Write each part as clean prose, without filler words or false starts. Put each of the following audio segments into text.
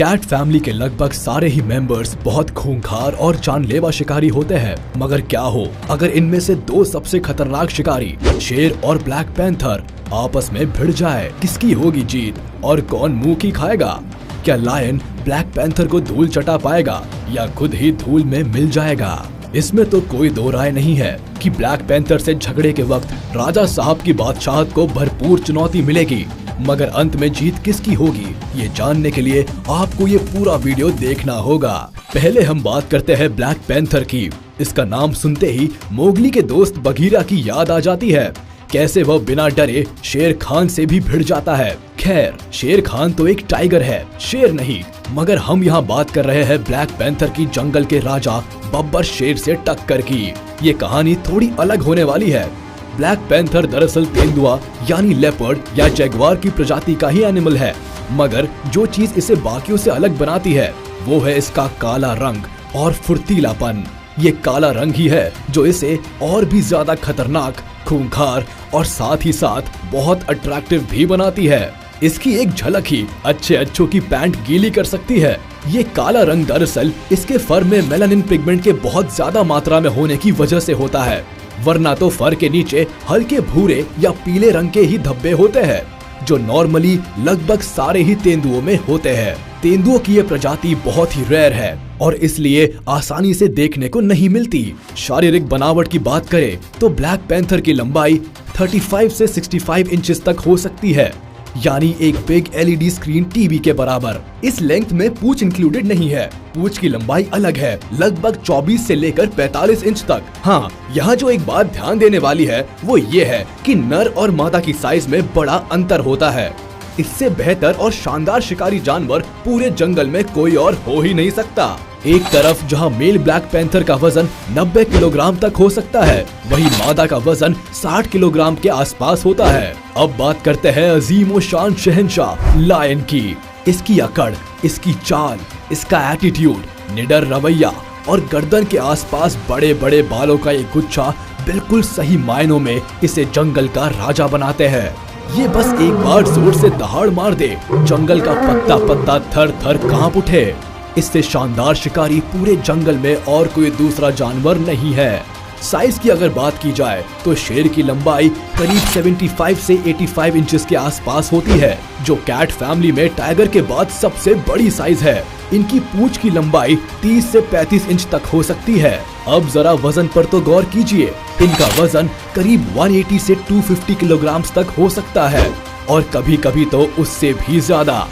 Cat family के लगभग सारे ही मेंबर्स बहुत खूंखार और जानलेवा शिकारी होते हैं, मगर क्या हो अगर इनमें से दो सबसे खतरनाक शिकारी शेर और ब्लैक पैंथर आपस में भिड़ जाए? किसकी होगी जीत और कौन मुंह की खाएगा? क्या लायन ब्लैक पैंथर को धूल चटा पाएगा या खुद ही धूल में मिल जाएगा? इसमें तो कोई दो राय नहीं है कि ब्लैक पैंथर से झगड़े के वक्त राजा साहब की बादशाहत को भरपूर चुनौती मिलेगी, मगर अंत में जीत किसकी होगी ये जानने के लिए आपको ये पूरा वीडियो देखना होगा। पहले हम बात करते हैं ब्लैक पैंथर की। इसका नाम सुनते ही मोगली के दोस्त बघीरा की याद आ जाती है। कैसे वह बिना डरे शेर खान से भी भिड़ जाता है। खैर, शेर खान तो एक टाइगर है, शेर नहीं। मगर हम यहाँ बात कर रहे हैं ब्लैक पैंथर की जंगल के राजा बब्बर शेर से टक्कर की। ये कहानी थोड़ी अलग होने वाली है। ब्लैक पैंथर दरअसल तेंदुआ यानी लेपर्ड या जैगुआर की प्रजाति का ही एनिमल है, मगर जो चीज इसे बाकियों से अलग बनाती है वो है इसका काला रंग और फुर्तीलापन। ये काला रंग ही है जो इसे और भी ज्यादा खतरनाक, खूंखार और साथ ही साथ बहुत अट्रैक्टिव भी बनाती है। इसकी एक झलक ही अच्छों की पैंट गीली कर सकती है। ये काला रंग दरअसल इसके फर में मेलानिन पिगमेंट के बहुत ज्यादा मात्रा में होने की वजह से होता है, वरना तो फर के नीचे हल्के भूरे या पीले रंग के ही धब्बे होते हैं, जो नॉर्मली लगभग सारे ही तेंदुओं में होते हैं। तेंदुओं की ये प्रजाति बहुत ही रेयर है और इसलिए आसानी से देखने को नहीं मिलती। शारीरिक बनावट की बात करें तो ब्लैक पैंथर की लंबाई 35 से 65 इंचेस तक हो सकती है, यानी एक बिग एलईडी स्क्रीन टीवी के बराबर। इस लेंथ में पूंछ इंक्लूडेड नहीं है। पूंछ की लंबाई अलग है, लगभग 24 से लेकर 45 इंच तक। हाँ, यहाँ जो एक बात ध्यान देने वाली है वो ये है कि नर और मादा की साइज में बड़ा अंतर होता है। इससे बेहतर और शानदार शिकारी जानवर पूरे जंगल में कोई और हो ही नहीं सकता। एक तरफ जहां मेल ब्लैक पैंथर का वजन 90 किलोग्राम तक हो सकता है, वहीं मादा का वजन 60 किलोग्राम के आसपास होता है। अब बात करते हैं अजीम और शान शहंशाह लायन की। इसकी अकड़, इसकी चाल, इसका एटीट्यूड, निडर रवैया और गर्दन के आसपास बड़े बड़े बालों का एक गुच्छा बिल्कुल सही मायनों में इसे जंगल का राजा बनाते हैं। ये बस एक बार जोर से दहाड़ मार दे, जंगल का पत्ता पत्ता थर थर कांप उठे। इससे शानदार शिकारी पूरे जंगल में और कोई दूसरा जानवर नहीं है। साइज की अगर बात की जाए तो शेर की लंबाई करीब 75 से 85 इंचेस के आसपास होती है, जो कैट फैमिली में टाइगर के बाद सबसे बड़ी साइज है। इनकी पूंछ की लंबाई 30 से 35 इंच तक हो सकती है। अब जरा वजन पर तो गौर कीजिए। इनका वजन करीब 180 से 250 किलोग्राम तक हो सकता है और कभी कभी तो उससे भी ज्यादा।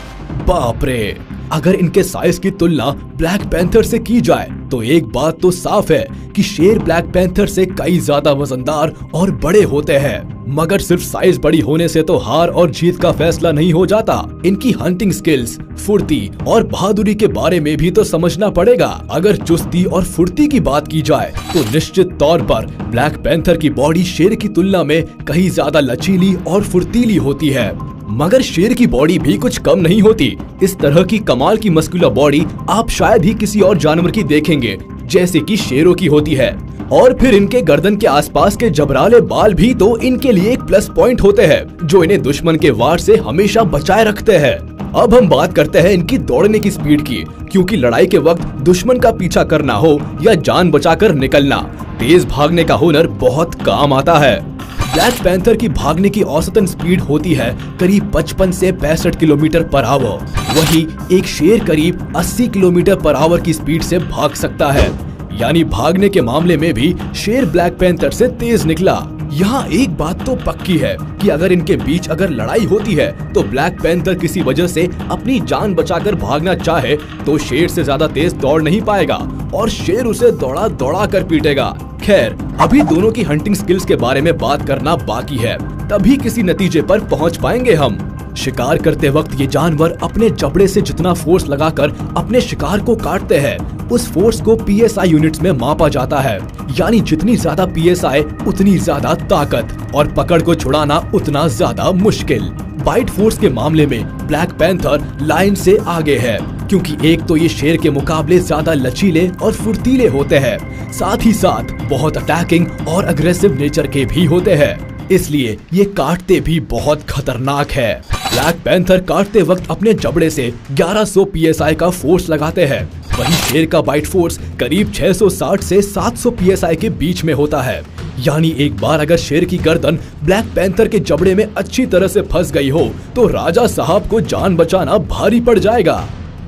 बाप रे! अगर इनके साइज की तुलना ब्लैक पैंथर से की जाए तो एक बात तो साफ है कि शेर ब्लैक पैंथर से कई ज्यादा वजनदार और बड़े होते हैं। मगर सिर्फ साइज बड़ी होने से तो हार और जीत का फैसला नहीं हो जाता। इनकी हंटिंग स्किल्स, फुर्ती और बहादुरी के बारे में भी तो समझना पड़ेगा। अगर चुस्ती और फुर्ती की बात की जाए तो निश्चित तौर पर ब्लैक पैंथर की बॉडी शेर की तुलना में कहीं ज्यादा लचीली और फुर्तीली होती है, मगर शेर की बॉडी भी कुछ कम नहीं होती। इस तरह की कमाल की मस्कुलर बॉडी आप शायद ही किसी और जानवर की देखेंगे, जैसे कि शेरों की होती है। और फिर इनके गर्दन के आसपास के जबराले बाल भी तो इनके लिए एक प्लस पॉइंट होते हैं, जो इन्हें दुश्मन के वार से हमेशा बचाए रखते हैं। अब हम बात करते हैं इनकी दौड़ने की स्पीड की, क्योंकि लड़ाई के वक्त दुश्मन का पीछा करना हो या जान बचाकर निकलना, तेज भागने का हुनर बहुत काम आता है। ब्लैक पैंथर की भागने की औसतन स्पीड होती है करीब 55 से 65 किलोमीटर पर आवर। वहीं एक शेर करीब 80 किलोमीटर पर आवर की स्पीड से भाग सकता है, यानी भागने के मामले में भी शेर ब्लैक पैंथर से तेज निकला। यहाँ एक बात तो पक्की है कि अगर इनके बीच अगर लड़ाई होती है तो ब्लैक पैंथर किसी वजह से अपनी जान बचाकर भागना चाहे तो शेर से ज्यादा तेज दौड़ नहीं पाएगा और शेर उसे दौड़ा दौड़ा कर पीटेगा। खैर, अभी दोनों की हंटिंग स्किल्स के बारे में बात करना बाकी है, तभी किसी नतीजे पर पहुंच पाएंगे हम। शिकार करते वक्त ये जानवर अपने जबड़े से जितना फोर्स लगाकर अपने शिकार को काटते हैं, उस फोर्स को PSI यूनिट्स में मापा जाता है, यानी जितनी ज्यादा PSI उतनी ज्यादा ताकत और पकड़ को छुड़ाना उतना ज्यादा मुश्किल। बाइट फोर्स के मामले में ब्लैक पैंथर लायन से आगे है, क्योंकि एक तो ये शेर के मुकाबले ज्यादा लचीले और फुर्तीले होते हैं, साथ ही साथ बहुत अटैकिंग और अग्रेसिव नेचर के भी होते हैं, इसलिए ये काटते भी बहुत खतरनाक है। ब्लैक पैंथर काटते वक्त अपने जबड़े से 1100 psi का फोर्स लगाते हैं। वहीं शेर का बाइट फोर्स करीब 660 से 700 psi के बीच में होता है। यानी एक बार अगर शेर की गर्दन ब्लैक पैंथर के जबड़े में अच्छी तरह से फंस गई हो तो राजा साहब को जान बचाना भारी पड़ जाएगा।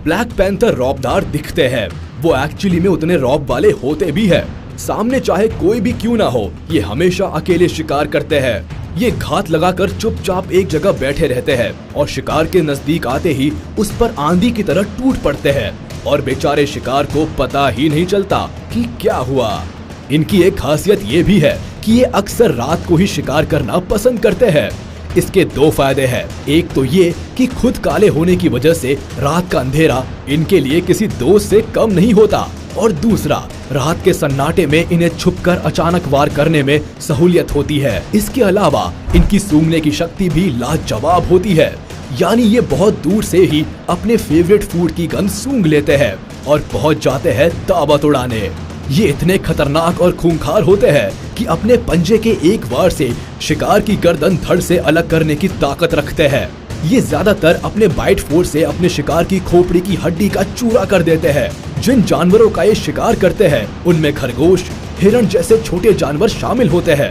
ब्लैक पैंथर रौबदार दिखते हैं, वो एक्चुअली में उतने रौब वाले होते भी है। सामने चाहे कोई भी क्यों ना हो, ये हमेशा अकेले शिकार करते हैं। ये घात लगाकर चुपचाप एक जगह बैठे रहते हैं और शिकार के नजदीक आते ही उस पर आंधी की तरह टूट पड़ते हैं और बेचारे शिकार को पता ही नहीं चलता कि क्या हुआ। इनकी एक खासियत ये भी है कि ये अक्सर रात को ही शिकार करना पसंद करते हैं। इसके दो फायदे हैं। एक तो ये कि खुद काले होने की वजह से रात का अंधेरा इनके लिए किसी दोस्त से कम नहीं होता, और दूसरा रात के सन्नाटे में इन्हें छुपकर अचानक वार करने में सहूलियत होती है। इसके अलावा इनकी सूंघने की शक्ति भी लाजवाब होती है, यानी ये बहुत दूर से ही अपने फेवरेट फूड की गंध सूंघ लेते हैं और पहुंच जाते हैं दावत उड़ाने। ये इतने खतरनाक और खूंखार होते हैं कि अपने पंजे के एक वार से शिकार की गर्दन धड़ से अलग करने की ताकत रखते हैं। ये ज्यादातर अपने बाइट फोर्स से अपने शिकार की खोपड़ी की हड्डी का चूरा कर देते हैं। जिन जानवरों का ये शिकार करते हैं उनमें खरगोश, हिरण जैसे छोटे जानवर शामिल होते हैं।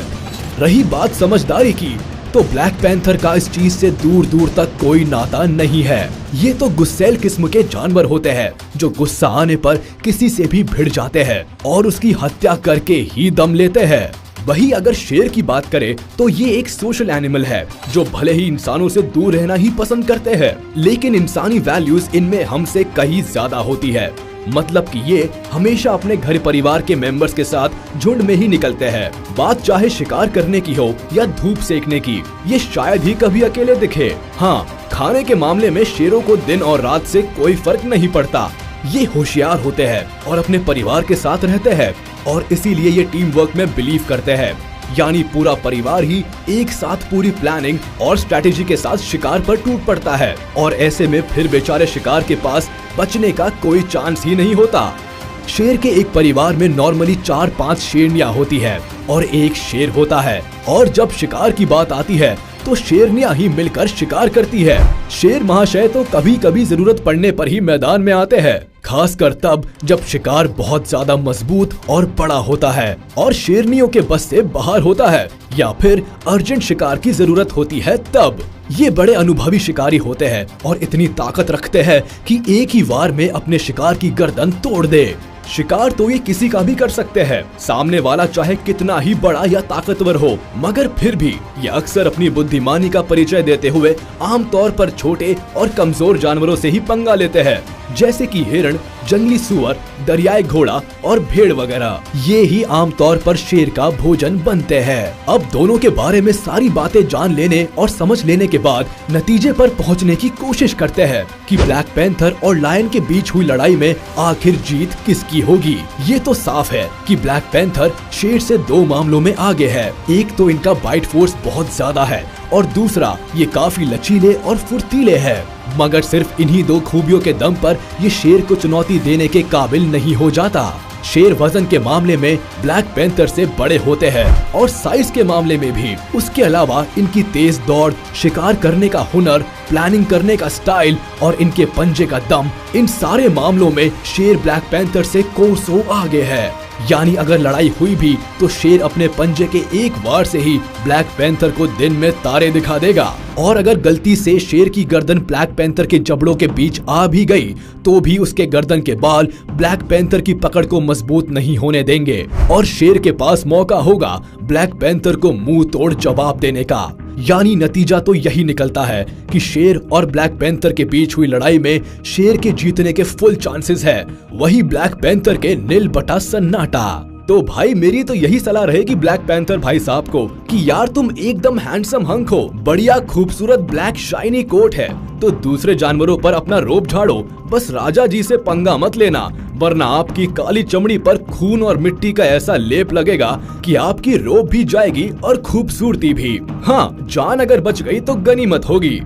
रही बात समझदारी की, तो ब्लैक पैंथर का इस चीज से दूर दूर तक कोई नाता नहीं है। ये तो गुस्सैल किस्म के जानवर होते हैं जो गुस्सा आने पर किसी से भी भिड़ जाते हैं और उसकी हत्या करके ही दम लेते हैं। वही अगर शेर की बात करें तो ये एक सोशल एनिमल है जो भले ही इंसानों से दूर रहना ही पसंद करते हैं, लेकिन इंसानी वैल्यूज इनमें हमसे कहीं ज्यादा होती है। मतलब कि ये हमेशा अपने घर परिवार के मेंबर्स के साथ झुंड में ही निकलते हैं। बात चाहे शिकार करने की हो या धूप सेकने की, ये शायद ही कभी अकेले दिखे। हाँ, खाने के मामले में शेरों को दिन और रात से कोई फर्क नहीं पड़ता। ये होशियार होते हैं और अपने परिवार के साथ रहते हैं और इसीलिए ये टीम वर्क में बिलीव करते हैं। यानी पूरा परिवार ही एक साथ पूरी प्लानिंग और स्ट्रेटेजी के साथ शिकार पर टूट पड़ता है और ऐसे में फिर बेचारे शिकार के पास बचने का कोई चांस ही नहीं होता। शेर के एक परिवार में नॉर्मली 4-5 शेरनियां होती है और एक शेर होता है, और जब शिकार की बात आती है तो शेरनियां ही मिलकर शिकार करती है। शेर महाशय तो कभी कभी जरूरत पड़ने पर ही मैदान में आते हैं, खासकर तब जब शिकार बहुत ज्यादा मजबूत और बड़ा होता है और शेरनियों के बस से बाहर होता है, या फिर अर्जेंट शिकार की जरूरत होती है तब। ये बड़े अनुभवी शिकारी होते हैं और इतनी ताकत रखते हैं कि एक ही वार में अपने शिकार की गर्दन तोड़ दे। शिकार तो ये किसी का भी कर सकते हैं, सामने वाला चाहे कितना ही बड़ा या ताकतवर हो, मगर फिर भी ये अक्सर अपनी बुद्धिमानी का परिचय देते हुए आमतौर पर छोटे और कमजोर जानवरों से ही पंगा लेते हैं, जैसे कि हिरण, जंगली सुअर, दरियाई घोड़ा और भेड़ वगैरह। ये ही आमतौर पर शेर का भोजन बनते हैं। अब दोनों के बारे में सारी बातें जान लेने और समझ लेने के बाद नतीजे पर पहुंचने की कोशिश करते हैं कि ब्लैक पैंथर और लायन के बीच हुई लड़ाई में आखिर जीत किसकी होगी। ये तो साफ है कि ब्लैक पैंथर शेर से 2 मामलों में आगे है। एक तो इनका बाइट फोर्स बहुत ज्यादा है और दूसरा ये काफी लचीले और फुर्तीले हैं। मगर सिर्फ इन्हीं 2 खूबियों के दम पर ये शेर को चुनौती देने के काबिल नहीं हो जाता। शेर वजन के मामले में ब्लैक पैंथर से बड़े होते हैं और साइज के मामले में भी। उसके अलावा इनकी तेज दौड़, शिकार करने का हुनर, प्लानिंग करने का स्टाइल और इनके पंजे का दम, इन सारे मामलों में शेर ब्लैक पैंथर से कोसों आगे है। यानी अगर लड़ाई हुई भी तो शेर अपने पंजे के एक वार से ही ब्लैक पैंथर को दिन में तारे दिखा देगा, और अगर गलती से शेर की गर्दन ब्लैक पैंथर के जबड़ों के बीच आ भी गई तो भी उसके गर्दन के बाल ब्लैक पैंथर की पकड़ को मजबूत नहीं होने देंगे और शेर के पास मौका होगा ब्लैक पैंथर को मुंह तोड़ जवाब देने का। यानी नतीजा तो यही निकलता है कि शेर और ब्लैक पैंथर के बीच हुई लड़ाई में शेर के जीतने के फुल चांसेस है, वही ब्लैक पैंथर के नील बटा सन्नाटा। तो भाई मेरी तो यही सलाह रहेगी ब्लैक पैंथर भाई साहब को कि यार तुम एकदम हैंडसम हंक हो, बढ़िया खूबसूरत ब्लैक शाइनी कोट है, तो दूसरे जानवरों पर अपना रोब झाड़ो, बस राजा जी से पंगा मत लेना, वरना आपकी काली चमड़ी पर खून और मिट्टी का ऐसा लेप लगेगा कि आपकी रोब भी जाएगी और खूबसूरती भी। हाँ, जान अगर बच गई तो गनीमत होगी।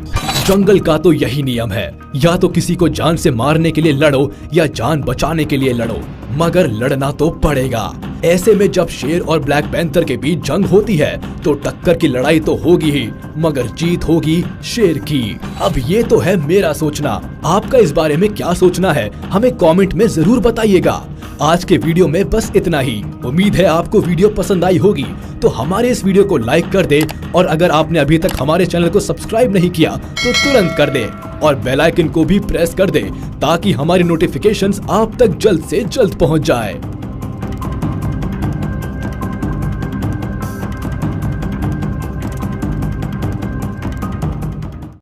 जंगल का तो यही नियम है, या तो किसी को जान से मारने के लिए लड़ो या जान बचाने के लिए लड़ो, मगर लड़ना तो पड़ेगा। ऐसे में जब शेर और ब्लैक पैंथर के बीच जंग होती है तो टक्कर की लड़ाई तो होगी ही, मगर जीत होगी शेर की। अब ये तो है मेरा सोचना, आपका इस बारे में क्या सोचना है हमें कमेंट में जरूर बताइएगा। आज के वीडियो में बस इतना ही। उम्मीद है आपको वीडियो पसंद आई होगी, तो हमारे इस वीडियो को लाइक कर दे और अगर आपने अभी तक हमारे चैनल को सब्सक्राइब नहीं किया तो तुरंत कर दे और बेल आइकन को भी प्रेस कर दे ताकि हमारी नोटिफिकेशंस आप तक जल्द से जल्द पहुंच जाए।